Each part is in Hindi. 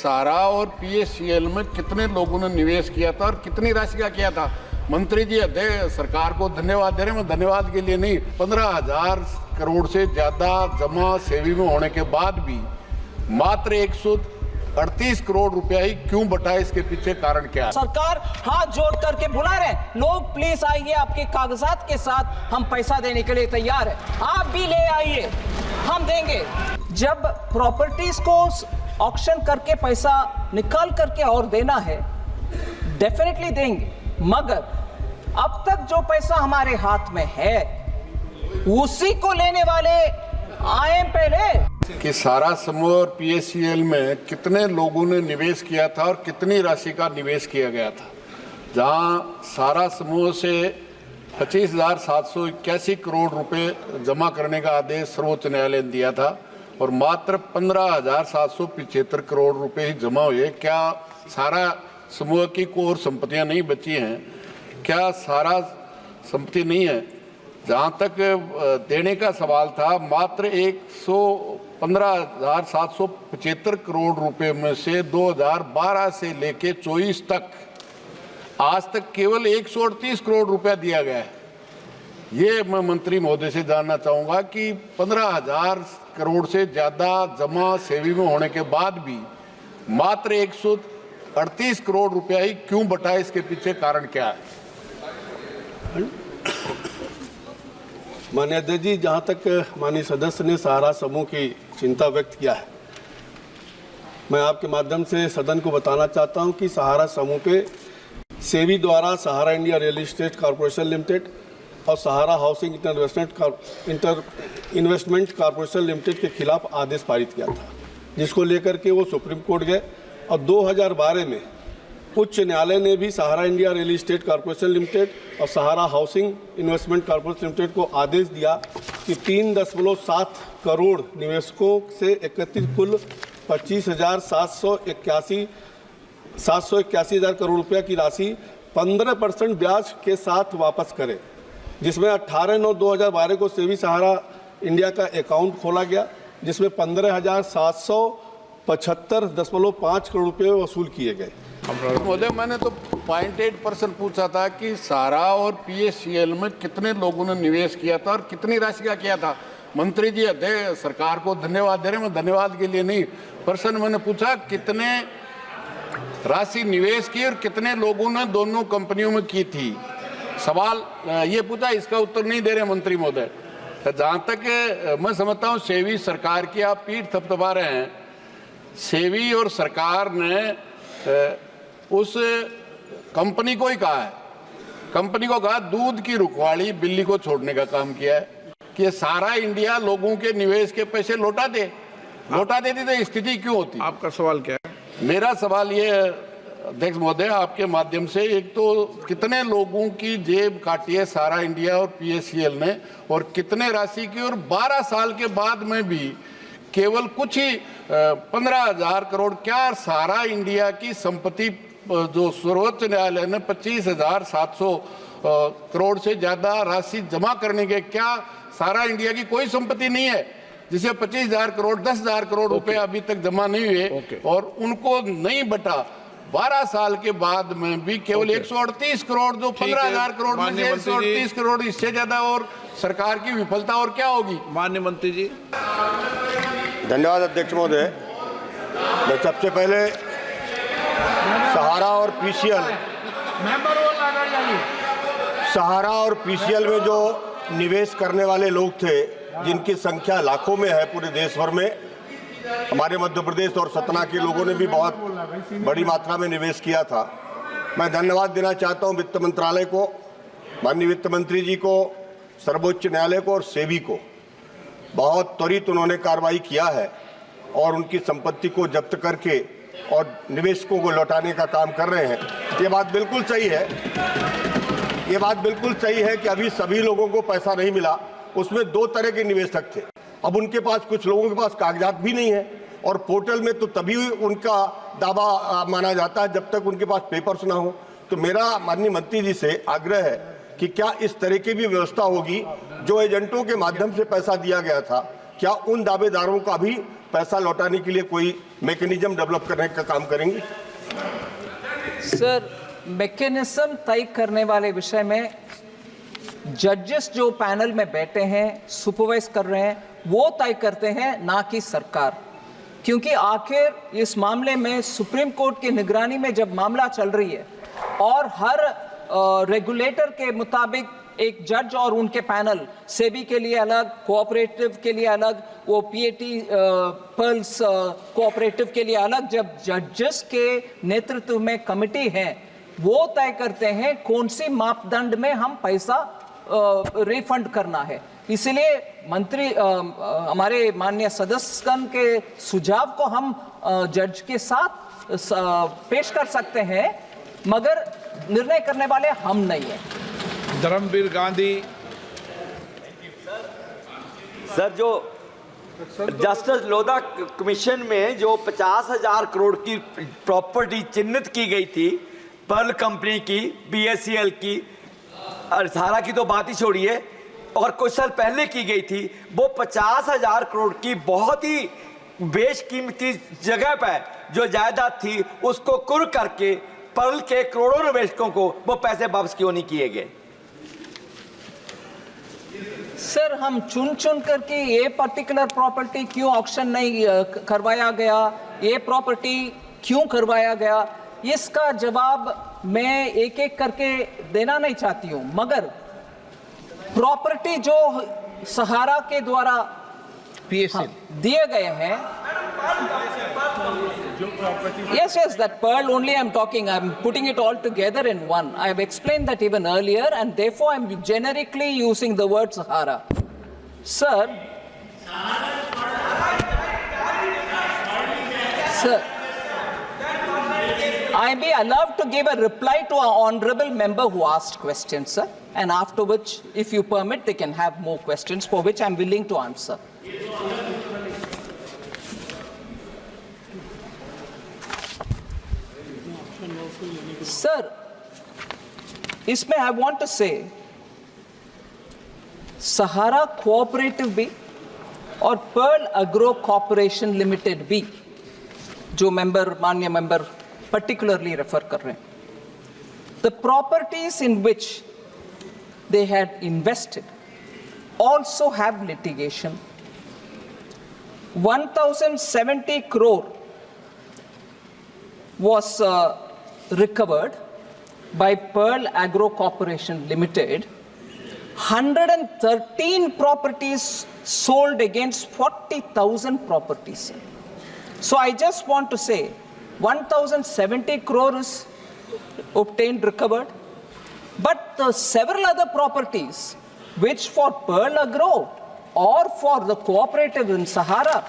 सारा और पीएससीएल में कितने लोगों ने निवेश किया था और कितनी राशि का किया था। मंत्री जी सरकार को धन्यवाद दे रहे हैं, मैं धन्यवाद के लिए नहीं, 15,000 करोड़ से ज्यादा जमा सेवी में होने के बाद भी मात्र 138 करोड़ रुपया ही क्यों बटा, इसके पीछे कारण क्या है? सरकार हाथ जोड़ करके बुला रहे हैं, लोग प्लीज आइए, आपके कागजात के साथ हम पैसा देने के लिए तैयार है, आप भी ले आइए, हम देंगे। जब प्रॉपर्टीज को ऑक्शन करके पैसा निकाल करके और देना है, डेफिनेटली देंगे, मगर अब तक जो पैसा हमारे हाथ में है उसी को लेने वाले आए पहले। कि सारा समूह और पीएससीएल में कितने लोगों ने निवेश किया था और कितनी राशि का निवेश किया गया था। जहां सारा समूह से 25,781 करोड़ रुपए जमा करने का आदेश सर्वोच्च न्यायालय ने दिया था और मात्र 15,775 करोड़ रुपए ही जमा हुए। क्या सारा समूह की कोई और संपत्तियां नहीं बची हैं? क्या सारा संपत्ति नहीं है? जहां तक देने का सवाल था, मात्र 115,775 करोड़ रुपए में से 2012 से लेके 24 तक आज तक केवल 138 करोड़ रुपया दिया गया है। ये मैं मंत्री महोदय से जानना चाहूंगा कि 15,000 करोड़ से ज्यादा जमा सेवी में होने के बाद भी मात्र 138 करोड़ रुपया ही क्यों बटा, इसके पीछे कारण क्या है? माननीय अध्यक्ष जी, जहाँ तक माननीय सदस्य ने सहारा समूह की चिंता व्यक्त किया है, मैं आपके माध्यम से सदन को बताना चाहता हूँ कि सहारा समूह पे सेबी द्वारा Sahara India Real Estate Corporation Limited और Sahara Housing Investment Corporation Limited के खिलाफ आदेश पारित किया था, जिसको लेकर के वो सुप्रीम कोर्ट गए और 2012 में उच्च न्यायालय ने भी Sahara India Real Estate Corporation Limited और Sahara Housing Investment Corporation Limited को आदेश दिया कि 3.7 करोड़ निवेशकों से एकत्रित कुल 781,000 करोड़ रुपया की राशि 15% ब्याज के साथ वापस करें, जिसमें 18/9/2012 को सेबी सहारा इंडिया का अकाउंट खोला गया, जिसमें 15,775.5 करोड़ रुपये वसूल किए गए। महोदय, मैंने तो 0.8% पूछा था कि सारा और पीएससीएल में कितने लोगों ने निवेश किया था और कितनी राशि का किया था। मंत्री जी सरकार को धन्यवाद दे रहे हैं, मैं धन्यवाद के लिए नहीं, प्रश्न मैंने पूछा कितने राशि निवेश की और कितने लोगों ने दोनों कंपनियों में की थी। सवाल ये पूछा, इसका उत्तर नहीं दे रहे मंत्री महोदय। जहाँ तक मैं समझता हूँ सेबी सरकार की आप पीठ थपथपा रहे हैं। सेबी और सरकार ने उस कंपनी को ही कहा है, कंपनी को कहा दूध की रुखवाड़ी बिल्ली को छोड़ने का काम किया है कि सारा इंडिया लोगों के निवेश के पैसे लौटा देती तो स्थिति क्यों होती। आपका सवाल क्या है? मेरा सवाल ये है अध्यक्ष महोदय, आपके माध्यम से, एक तो कितने लोगों की जेब काटी है सारा इंडिया और पीएससीएल ने और कितने राशि की, और 12 साल के बाद में भी केवल कुछ ही 15,000 करोड़, क्या सारा इंडिया की संपत्ति जो सर्वोच्च न्यायालय ने 25,700 करोड़ से ज्यादा राशि जमा करने के, क्या सारा इंडिया की कोई संपत्ति नहीं है जिसे 25,000 करोड़ 10,000 करोड़ रुपए अभी तक जमा नहीं हुए और उनको नहीं बटा? 12 साल के बाद में भी केवल 138 करोड़, जो 15,000 करोड़ में से 138 करोड़, इससे ज्यादा और सरकार की विफलता और क्या होगी? माननीय मंत्री जी। धन्यवाद अध्यक्ष महोदय। मैं सबसे पहले सहारा और पीसीएल में जो निवेश करने वाले लोग थे, जिनकी संख्या लाखों में है पूरे देश भर में, हमारे मध्य प्रदेश और सतना के लोगों ने भी बहुत बड़ी मात्रा में निवेश किया था। मैं धन्यवाद देना चाहता हूं वित्त मंत्रालय को, माननीय वित्त मंत्री जी को, सर्वोच्च न्यायालय को और सेबी को। बहुत त्वरित उन्होंने कार्रवाई किया है और उनकी संपत्ति को जब्त करके और निवेशकों को लौटाने का काम कर रहे हैं। ये बात बिल्कुल सही है कि अभी सभी लोगों को पैसा नहीं मिला। उसमें 2 तरह के निवेशक थे। अब उनके पास, कुछ लोगों के पास कागजात भी नहीं है और पोर्टल में तो तभी उनका दावा माना जाता है जब तक उनके पास पेपर्स ना हो। तो मेरा माननीय मंत्री जी से आग्रह है कि क्या इस तरह की भी व्यवस्था होगी, जो एजेंटों के माध्यम से पैसा दिया गया था, क्या उन दावेदारों का भी पैसा लौटाने के लिए कोई मैकेनिज्म डेवलप करने का काम करेंगे? सर, मैकेनिज्म तय करने वाले विषय में जजेस जो पैनल में बैठे हैं, सुपरवाइज कर रहे हैं, वो तय करते हैं, ना कि सरकार। क्योंकि आखिर इस मामले में सुप्रीम कोर्ट की निगरानी में जब मामला चल रही है और हर रेगुलेटर के मुताबिक एक जज और उनके पैनल, सेबी के लिए अलग, कोऑपरेटिव के लिए अलग, वो पीएटी पर्ल्स कोऑपरेटिव के लिए अलग, जब जजेस के नेतृत्व में कमिटी है, वो तय करते हैं कौन सी मापदंड में हम पैसा रिफंड करना है। इसलिए मंत्री हमारे माननीय सदस्यगण के सुझाव को हम जज के साथ पेश कर सकते हैं, मगर निर्णय करने वाले हम नहीं हैं। धर्मवीर गांधी। सर, जो जस्टिस लोधा कमीशन में जो 50,000 करोड़ की प्रॉपर्टी चिन्हित की गई थी, पर्ल कंपनी की, बीएससीएल की, सहारा की तो बात ही छोड़िए, और कुछ साल पहले की गई थी, वो 50,000 करोड़ की बहुत ही बेशकीमती जगह पर जो जायदाद थी, उसको कुर्क करके पर्ल के करोड़ों निवेशकों को वो पैसे वापस क्यों नहीं किए गए? सर, हम चुन चुन करके ये पर्टिकुलर प्रॉपर्टी क्यों ऑक्शन नहीं करवाया गया, ये प्रॉपर्टी क्यों करवाया गया, इसका जवाब मैं एक एक करके देना नहीं चाहती हूं, मगर प्रॉपर्टी जो सहारा के द्वारा दिए गए हैं, yes, that pearl only I'm talking, I'm putting it all together in one. I have explained that even earlier, and therefore I'm generically using the word Sahara. Sir, I be allowed to give a reply to our honorable member who asked questions, sir, and after which, if you permit, they can have more questions for which I'm willing to answer. Sir, इसमें I want to say Sahara cooperative भी और पर्ल एग्रो कॉर्पोरेशन लिमिटेड भी, जो माननीय मेंबर particularly रेफर कर रहे हैं, the properties in which they had invested also have litigation. 1,070 crore was recovered by Pearl Agro Corporation Limited. 113 properties sold against 40,000 properties. So I just want to say 1,070 crores obtained, recovered, but the several other properties which for Pearl Agro or for the cooperative in Sahara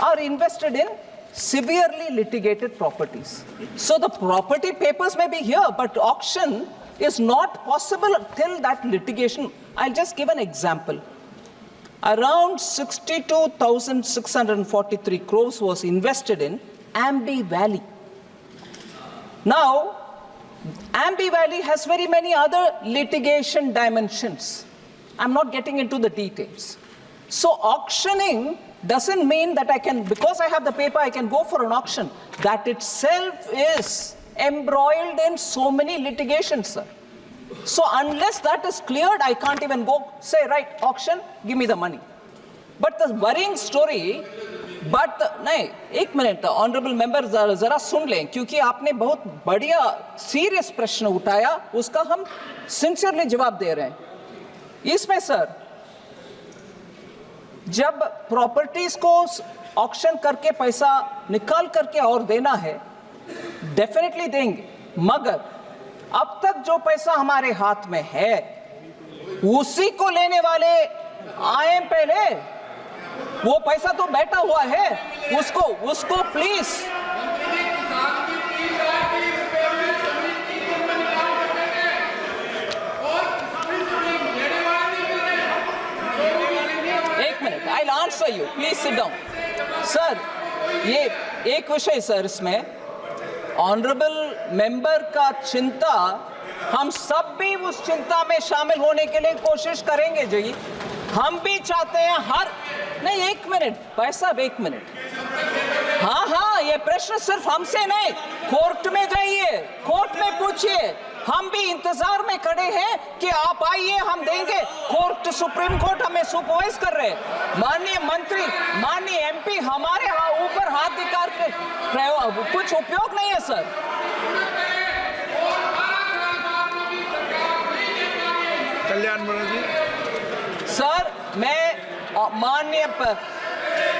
are invested in severely litigated properties. So the property papers may be here, but auction is not possible till that litigation. I'll just give an example. Around 62,643 crores was invested in Ambi Valley. Now, Ambi Valley has very many other litigation dimensions. I'm not getting into the details. So auctioning doesn't mean that I can, because I have the paper, I can go for an auction. That itself is embroiled in so many litigations, sir. So unless that is cleared, I can't even go say, right, auction, give me the money. But the worrying story, but नहीं, एक मिनट, ऑनरेबल मेंबर जरा सुन लें, क्योंकि आपने बहुत बढ़िया सीरियस प्रश्न उठाया, उसका हम सिंसियरली जवाब दे रहे हैं। इसमें सर, जब प्रॉपर्टीज को ऑक्शन करके पैसा निकाल करके और देना है, डेफिनेटली देंगे, मगर अब तक जो पैसा हमारे हाथ में है उसी को लेने वाले आए पहले, वो पैसा तो बैठा हुआ है, उसको प्लीज एक minute, I will answer you, please sit down. Sir, ये एक विषय सर, इसमें ऑनरेबल मेंबर का चिंता, हम सब भी उस चिंता में शामिल होने के लिए कोशिश करेंगे जी। हम भी चाहते हैं हर, नहीं एक मिनट भाई साहब, एक मिनट, हाँ हाँ, ये प्रश्न सिर्फ हमसे नहीं, कोर्ट में जाइए, कोर्ट में पूछिए। हम भी इंतजार में खड़े हैं कि आप आइए, हम देंगे। कोर्ट, सुप्रीम कोर्ट हमें सुपरवाइज कर रहे हैं। माननीय मंत्री, माननीय एमपी हमारे ऊपर हाथ दिखा के कुछ उपयोग नहीं है सर। कल्याण बनर्जी। सर, मैं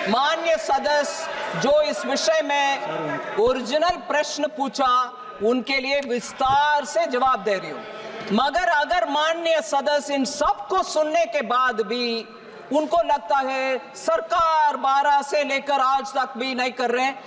माननीय सदस्य जो इस विषय में ओरिजिनल प्रश्न पूछा उनके लिए विस्तार से जवाब दे रही हूं। मगर अगर माननीय सदस्य इन सब को सुनने के बाद भी उनको लगता है सरकार 12 से लेकर आज तक भी नहीं कर रहे हैं,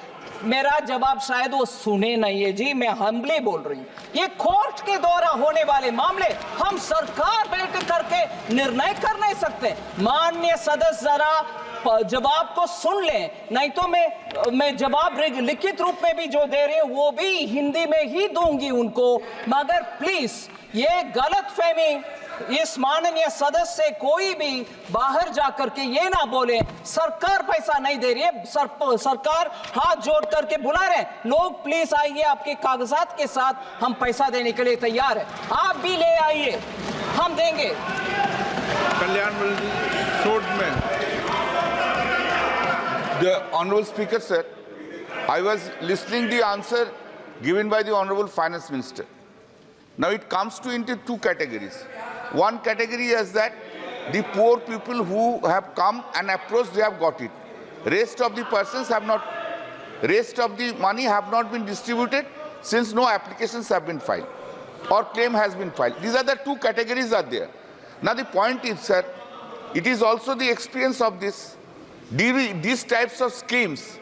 मेरा जवाब शायद वो सुने नहीं है जी। मैं हम्बली बोल रही हूँ, ये कोर्ट के द्वारा होने वाले मामले हम सरकार बैठ करके निर्णय कर नहीं सकते। माननीय सदस्य जरा जवाब को सुन लें, नहीं तो मैं जवाब लिखित रूप में भी जो दे रही हूँ वो भी हिंदी में ही दूंगी उनको। मगर प्लीज ये गलतफहमी इस माननीय सदस्य से कोई भी बाहर जाकर के ये ना बोले सरकार पैसा नहीं दे रही है। सरकार हाथ जोड़ करके बुला रहे हैं, लोग प्लीज आइए, आपके कागजात के साथ हम पैसा देने के लिए तैयार है, आप भी ले आइए, हम देंगे। कल्याण बनर्जी, शॉर्ट में। The Honorable Speaker, sir, I was listening the answer given by the Honorable Finance Minister. Now it comes to into two categories. One category is that the poor people who have come and approached, they have got it. Rest of the persons have not, rest of the money have not been distributed since no applications have been filed or claim has been filed. These are the two categories are there. Now the point is, sir, it is also the experience of these types of schemes.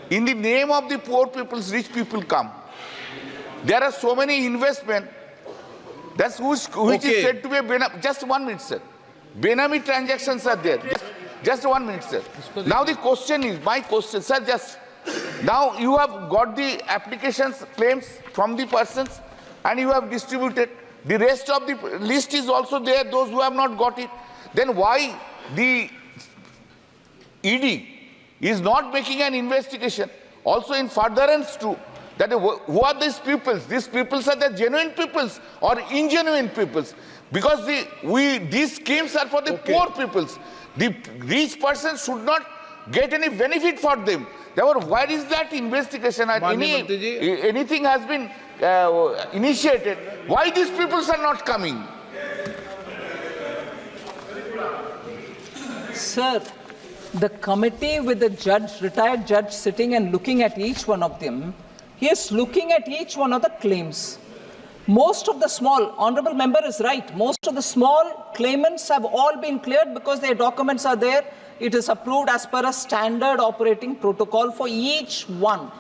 In the name of the poor people's, rich people come. There are so many investment that's which is said to be a Benami. Just 1 minute, sir. Benami transactions are there. Just 1 minute, sir. Now the question is, my question, sir, just now you have got the applications, claims from the persons and you have distributed. The rest of the list is also there, those who have not got it. Then why the ED is not making an investigation also in furtherance to that who are these peoples? These peoples are the genuine peoples or ingenuine peoples? Because these schemes are for the poor peoples. The rich persons should not get any benefit for them. Therefore, where is that investigation? Anything has been initiated. Why these peoples are not coming? Sir, the committee with the judge, retired judge sitting and looking at each one of them, he is looking at each one of the claims. Most of the small, honorable member is right, most of the small claimants have all been cleared because their documents are there. It is approved as per a standard operating protocol for each one.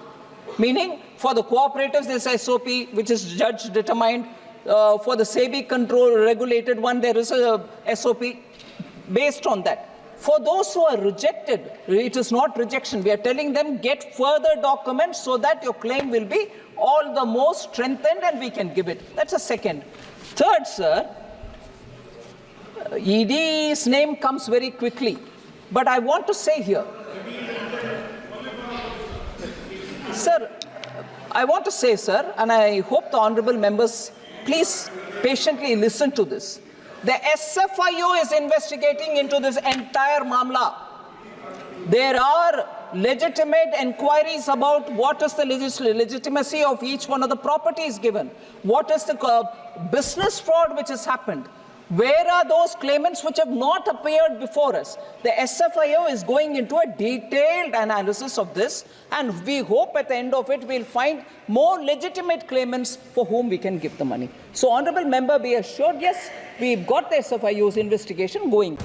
Meaning, for the cooperatives, there is SOP, which is judge determined. For the SEBI control regulated one, there is a SOP based on that. For those who are rejected, it is not rejection. We are telling them get further documents so that your claim will be all the more strengthened and we can give it. That's a second. Third, sir, ED's name comes very quickly. But I want to say here, sir, I want to say, sir, and I hope the honorable members please patiently listen to this. The SFIO is investigating into this entire Mamla. There are legitimate inquiries about what is the legitimacy of each one of the properties given. What is the business fraud which has happened? Where are those claimants which have not appeared before us? The SFIO is going into a detailed analysis of this, and we hope at the end of it we'll find more legitimate claimants for whom we can give the money. So, honorable member, be assured, yes, we've got the SFIO's investigation going.